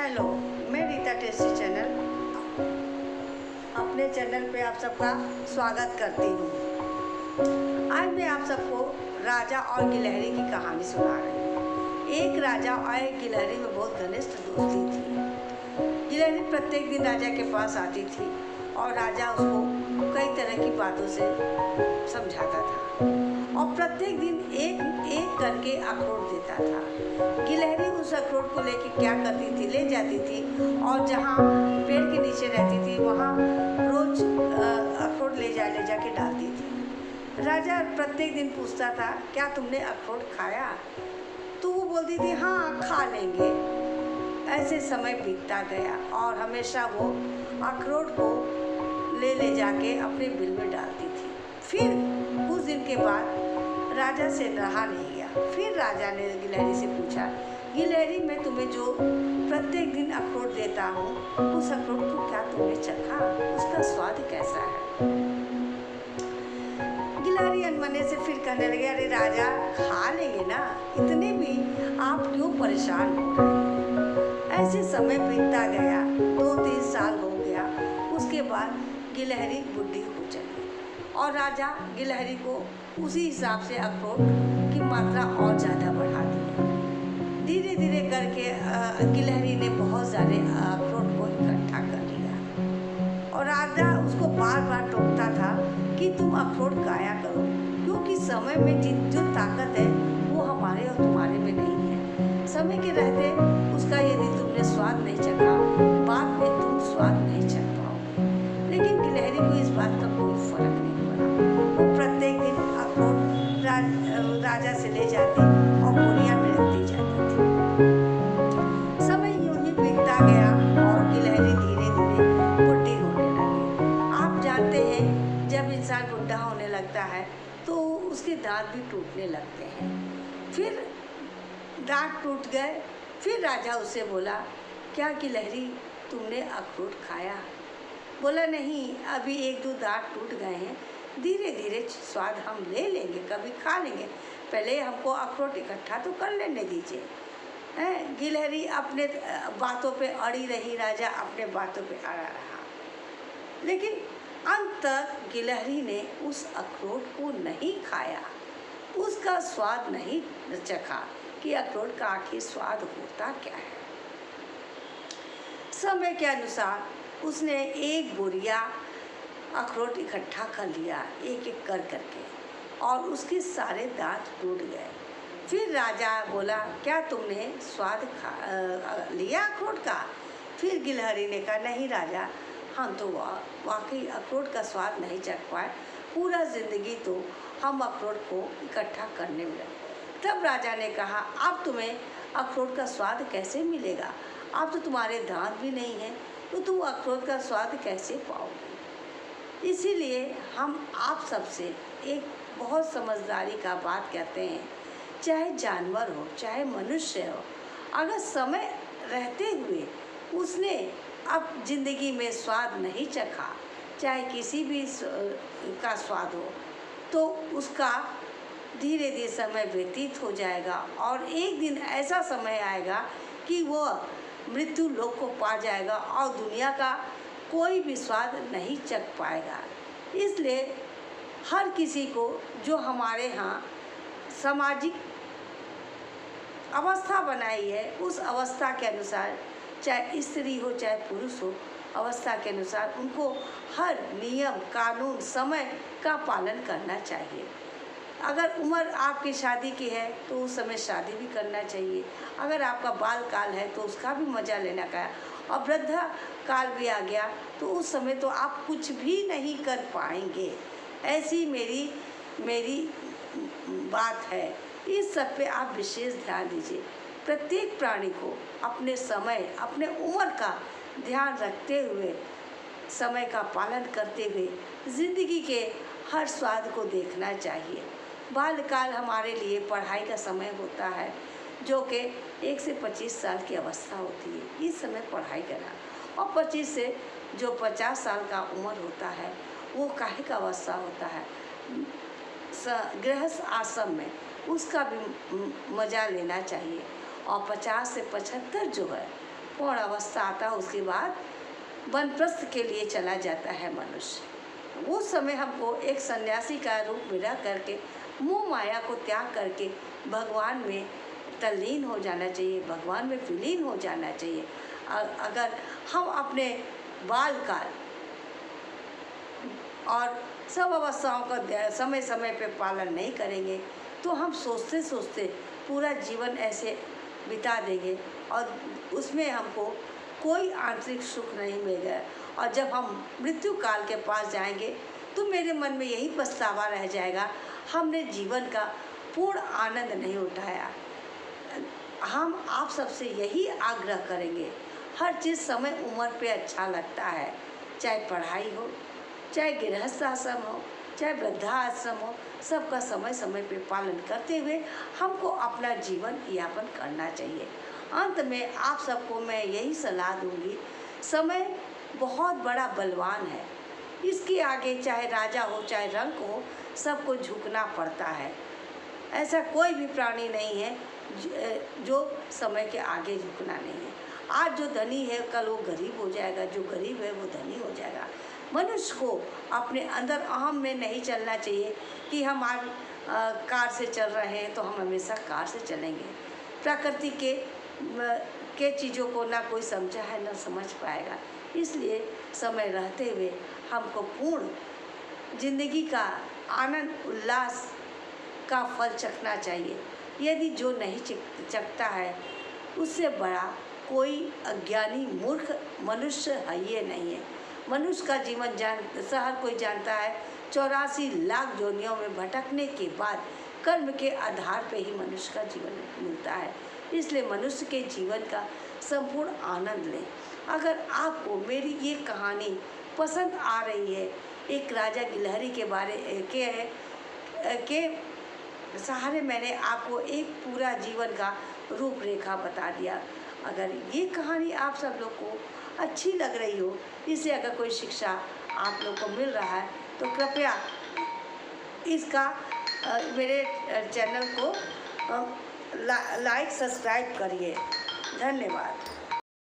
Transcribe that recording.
Hello, मैं Rita tasty channel अपने channel पे आप सबका स्वागत करती हूँ। आज मैं आप सबको राजा और गिलहरी की कहानी सुना रही हूँ। एक राजा और एक गिलहरी में बहुत घनिष्ठ दोस्ती थी। गिलहरी प्रत्येक दिन राजा के पास आती थी और राजा उसको कई तरह की बातों से समझाता था और प्रत्येक दिन एक एक करके अखरोट देता था। गिलहरी उस अखरोट को लेके क्या करती थी, ले जाती थी और जहाँ पेड़ के नीचे रहती थी वहाँ रोज अखरोट ले जाके डालती थी। राजा प्रत्येक दिन पूछता था, क्या तुमने अखरोट खाया? तो वो बोलती थी, हाँ खा लेंगे। ऐसे समय बीतता गया और हमेशा वो अखरोट को ले जाके अपने बिल में डालती थी। फिर कुछ दिन के बाद राजा से रहा नहीं गया। फिर राजा ने गिलहरी से पूछा, गिलहरी मैं तुम्हें जो प्रत्येक दिन अखरोट देता हूँ, उस अखरोट को क्या तुमने चखा? उसका स्वाद कैसा है? गिलहरी अनमने से फिर कहने लगे, अरे राजा खा लेंगे ना, इतने भी आप क्यों परेशान हो रहे हैं? ऐसे समय बीतता गया, 2-3 साल हो गया। उसके बाद गिलहरी बुढ़ी हो चली और राजा गिलहरी को उसी हिसाब से अखरोट की मात्रा और ज़्यादा बढ़ा दी। धीरे धीरे करके गिलहरी ने बहुत सारे अखरोट को इकट्ठा कर लिया और राजा उसको बार बार टोकता था कि तुम अखरोट खाया करो, क्योंकि समय में जो ताकत है वो हमारे और तुम्हारे में नहीं है। समय के रहते उसका यदि तुमने स्वाद नहीं चखा, बाद में तुम स्वाद नहीं चख पाओगे। लेकिन गिलहरी को इस बात का कोई फर्क नहीं पड़ा। वो प्रत्येक दिन अखरोट राजा से ले जाती और बोरिया में रखती जाती थी। समय यूं ही बीतता गया और गिलहरी धीरे धीरे बुढ़ी होने लगी। आप जानते हैं, जब इंसान बुढ़ा होने लगता है तो उसके दांत भी टूटने लगते हैं। फिर दांत टूट गए। फिर राजा उससे बोला, क्या गिलहरी तुमने अखरोट खाया? बोला, नहीं, अभी 1-2 दांत टूट गए हैं, धीरे धीरे स्वाद हम ले लेंगे, कभी खा लेंगे, पहले हमको अखरोट इकट्ठा तो कर लेने दीजिए। गिलहरी अपने बातों पे अड़ी रही, राजा अपने बातों पे अड़ा रहा। लेकिन अंत तक गिलहरी ने उस अखरोट को नहीं खाया, उसका स्वाद नहीं चखा कि अखरोट का आखिर स्वाद होता क्या है। समय के अनुसार उसने एक बोरिया अखरोट इकट्ठा कर लिया, एक एक कर करके, और उसके सारे दांत टूट गए। फिर राजा बोला, क्या तुमने स्वाद लिया अखरोट का? फिर गिलहरी ने कहा, नहीं राजा, हम तो वाकई अखरोट का स्वाद नहीं चख पाए, पूरा ज़िंदगी तो हम अखरोट को इकट्ठा करने में लगे। तब राजा ने कहा, अब तुम्हें अखरोट का स्वाद कैसे मिलेगा? अब तो तुम्हारे दांत भी नहीं हैं, तो तुम अखरोट का स्वाद कैसे पाओगे? इसीलिए हम आप सबसे एक बहुत समझदारी का बात कहते हैं, चाहे जानवर हो चाहे मनुष्य हो, अगर समय रहते हुए उसने अब ज़िंदगी में स्वाद नहीं चखा, चाहे किसी भी का स्वाद हो, तो उसका धीरे धीरे समय व्यतीत हो जाएगा और एक दिन ऐसा समय आएगा कि वो मृत्यु लोक को पा जाएगा और दुनिया का कोई भी स्वाद नहीं चख पाएगा। इसलिए हर किसी को जो हमारे यहाँ सामाजिक अवस्था बनाई है, उस अवस्था के अनुसार, चाहे स्त्री हो चाहे पुरुष हो, अवस्था के अनुसार उनको हर नियम कानून समय का पालन करना चाहिए। अगर उम्र आपकी शादी की है तो उस समय शादी भी करना चाहिए। अगर आपका बाल काल है तो उसका भी मज़ा लेना का, और वृद्धा काल भी आ गया तो उस समय तो आप कुछ भी नहीं कर पाएंगे। ऐसी मेरी बात है। इस सब पे आप विशेष ध्यान दीजिए। प्रत्येक प्राणी को अपने समय अपने उम्र का ध्यान रखते हुए, समय का पालन करते हुए ज़िंदगी के हर स्वाद को देखना चाहिए। बालकाल हमारे लिए पढ़ाई का समय होता है, जो कि 1 से 25 साल की अवस्था होती है। इस समय पढ़ाई करना, और 25 से जो 50 साल का उम्र होता है वो काहे का अवस्था होता है, गृहस्थ आश्रम में, उसका भी मज़ा लेना चाहिए। और 50 से 75 जो है पौण अवस्था आता है, उसके बाद वानप्रस्थ के लिए चला जाता है मनुष्य। उस समय हमको एक सन्यासी का रूप में रह करके मोह माया को त्याग करके भगवान में तल्लीन हो जाना चाहिए, भगवान में विलीन हो जाना चाहिए। अगर हम अपने बाल काल और सब अवस्थाओं का समय समय पे पालन नहीं करेंगे तो हम सोचते सोचते पूरा जीवन ऐसे बिता देंगे और उसमें हमको कोई आंतरिक सुख नहीं मिलेगा। और जब हम मृत्यु काल के पास जाएंगे तो मेरे मन में यही पछतावा रह जाएगा, हमने जीवन का पूर्ण आनंद नहीं उठाया। हम आप सबसे यही आग्रह करेंगे, हर चीज़ समय उम्र पे अच्छा लगता है, चाहे पढ़ाई हो, चाहे गृहस्थ आश्रम हो, चाहे वृद्धाश्रम हो, सबका समय समय पे पालन करते हुए हमको अपना जीवन यापन करना चाहिए। अंत में आप सबको मैं यही सलाह दूंगी, समय बहुत बड़ा बलवान है, इसके आगे चाहे राजा हो चाहे रंक हो, सबको झुकना पड़ता है। ऐसा कोई भी प्राणी नहीं है जो समय के आगे झुकना नहीं है। आज जो धनी है कल वो गरीब हो जाएगा, जो गरीब है वो धनी हो जाएगा। मनुष्य को अपने अंदर अहम में नहीं चलना चाहिए कि हम आज कार से चल रहे हैं तो हम हमेशा कार से चलेंगे। प्रकृति के चीज़ों को ना कोई समझा है ना समझ पाएगा। इसलिए समय रहते हुए हमको पूर्ण जिंदगी का आनंद उल्लास का फल चखना चाहिए। यदि जो नहीं चखता है उससे बड़ा कोई अज्ञानी मूर्ख मनुष्य है ये नहीं है। मनुष्य का जीवन हर कोई जानता है, 84 लाख योनियों में भटकने के बाद कर्म के आधार पे ही मनुष्य का जीवन मिलता है। इसलिए मनुष्य के जीवन का संपूर्ण आनंद लें। अगर आपको मेरी ये कहानी पसंद आ रही है, एक राजा गिलहरी के बारे के सहारे मैंने आपको एक पूरा जीवन का रूपरेखा बता दिया। अगर ये कहानी आप सब लोग को अच्छी लग रही हो, इससे अगर कोई शिक्षा आप लोग को मिल रहा है तो कृपया इसका मेरे चैनल को लाइक सब्सक्राइब करिए। धन्यवाद।